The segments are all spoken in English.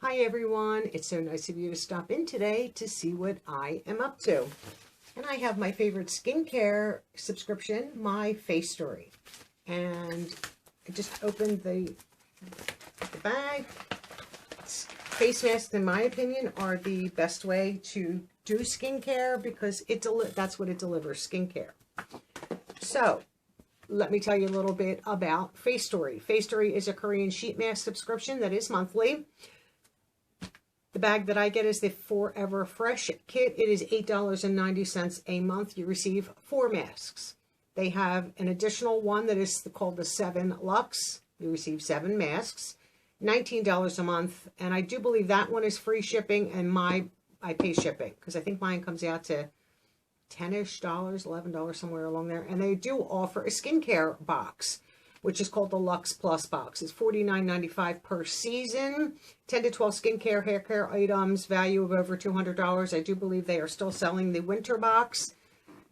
Hi everyone, it's so nice of you to stop in today to see what I am up to. And I have my favorite skincare subscription, my Facetory. And I just opened the bag. Face masks, in my opinion, are the best way to do skincare because that's what it delivers, skincare. So, let me tell you a little bit about Facetory. Facetory is a Korean sheet mask subscription that is monthly. The bag that I get is the Forever Fresh kit. It is $8.90 a month. You receive 4 masks. They have an additional one that is called the 7 Luxe. You receive 7 masks, $19 a month. And I do believe that one is free shipping, and I pay shipping because I think mine comes out to $10-ish, $11 somewhere along there. And they do offer a skincare box, which is called the Lux Plus Box. It's $49.95 per season, 10 to 12 skincare, hair care items, value of over $200. I do believe they are still selling the winter box,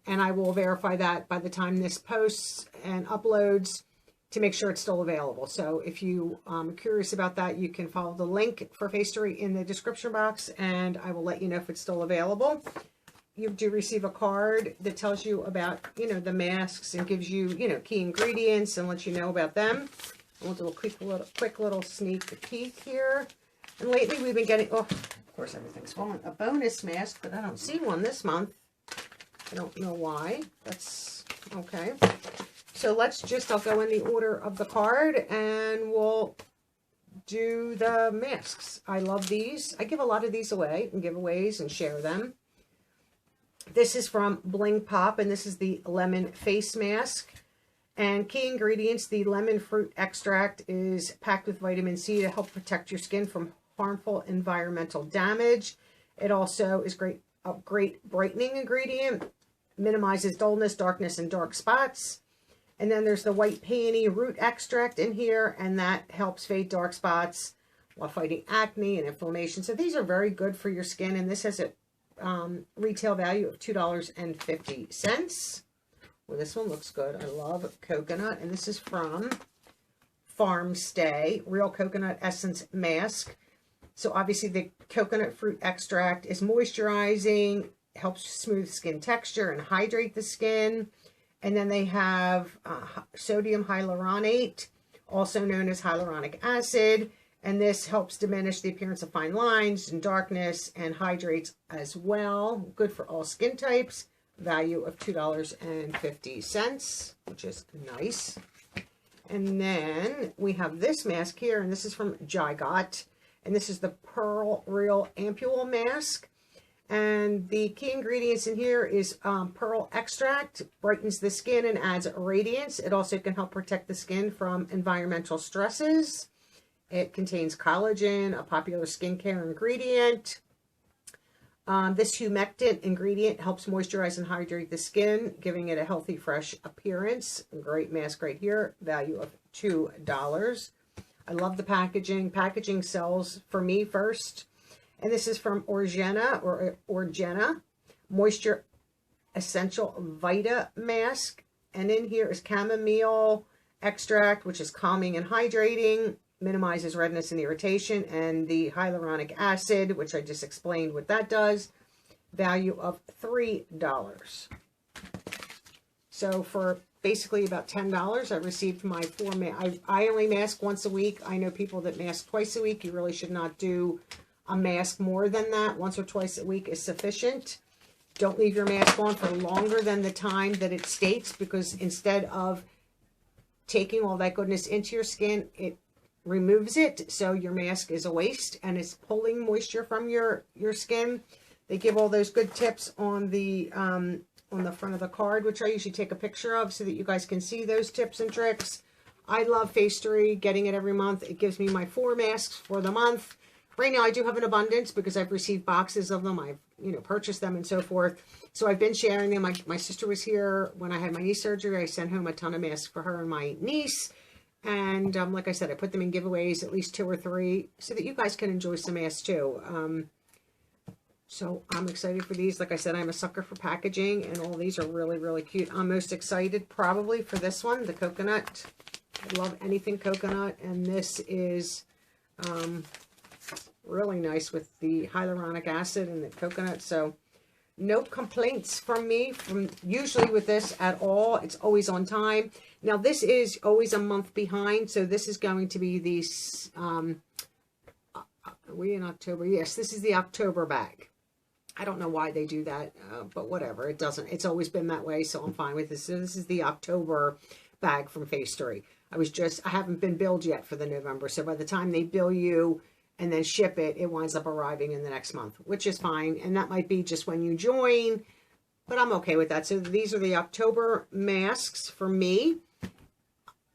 and I will verify that by the time this posts and uploads to make sure it's still available. So if you are curious about that, you can follow the link for Facetory in the description box, and I will let you know if it's still available. You do receive a card that tells you about, the masks and gives you, key ingredients and lets you know about them. I want to do a quick little sneak peek here. And lately we've been getting, oh, of course everything's falling, a bonus mask, but I don't see one this month. I don't know why. That's okay. So I'll go in the order of the card and we'll do the masks. I love these. I give a lot of these away in giveaways and share them. This is from Bling Pop, and this is the lemon face mask. And key ingredients, the lemon fruit extract is packed with vitamin C to help protect your skin from harmful environmental damage. It also is a great brightening ingredient, minimizes dullness, darkness, and dark spots. And then there's the white peony root extract in here, and that helps fade dark spots while fighting acne and inflammation. So these are very good for your skin, and this has a retail value of $2.50. Well, this one looks good. I love coconut, and this is from Farm Stay Real Coconut Essence Mask. So obviously the coconut fruit extract is moisturizing, helps smooth skin texture and hydrate the skin. And then they have sodium hyaluronate, also known as hyaluronic acid. And this helps diminish the appearance of fine lines and darkness and hydrates as well. Good for all skin types. Value of $2.50, which is nice. And then we have this mask here, and this is from Zygot. And this is the Pearl Real Ampule Mask. And the key ingredients in here is pearl extract, brightens the skin and adds radiance. It also can help protect the skin from environmental stresses. It contains collagen, a popular skincare ingredient. This humectant ingredient helps moisturize and hydrate the skin, giving it a healthy, fresh appearance. A great mask right here, value of $2. I love the packaging. Packaging sells for me first. And this is from Orgena Moisture Essential Vita Mask. And in here is chamomile extract, which is calming and hydrating. Minimizes redness and irritation, and the hyaluronic acid, which I just explained what that does, value of $3. So for basically about $10, I received my 4 masks. I only mask once a week. I know people that mask twice a week. You really should not do a mask more than that. Once or twice a week is sufficient. Don't leave your mask on for longer than the time that it states, because instead of taking all that goodness into your skin, it removes it, so your mask is a waste and it's pulling moisture from your skin. They give all those good tips on the front of the card, which I usually take a picture of so that you guys can see those tips and tricks. I love Facetory, getting it every month. It gives me my 4 masks for the month. Right now I do have an abundance because I've received boxes of them. I've purchased them and so forth. So I've been sharing them. My sister was here when I had my knee surgery. I sent home a ton of masks for her and my niece. And like I said, I put them in giveaways, at least 2 or 3, so that you guys can enjoy some masks too. So I'm excited for these. Like I said, I'm a sucker for packaging, and all these are really, really cute. I'm most excited probably for this one, the coconut. I love anything coconut, and this is Really nice with the hyaluronic acid and the coconut. So no complaints from me usually with this at all. It's always on time. Now this is always a month behind, so this is going to be the are we in October? Yes, this is the October bag. I don't know why they do that, but whatever. It doesn't. It's always been that way, so I'm fine with this. So this is the October bag from Facetory. I haven't been billed yet for the November, so by the time they bill you and then ship it, it winds up arriving in the next month, which is fine. And that might be just when you join, but I'm okay with that. So these are the October masks for me.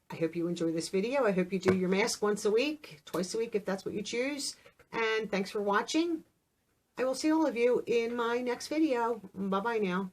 I hope you enjoy this video. I hope you do your mask once a week, twice a week if that's what you choose. And thanks for watching. I will see all of you in my next video. Bye-bye now.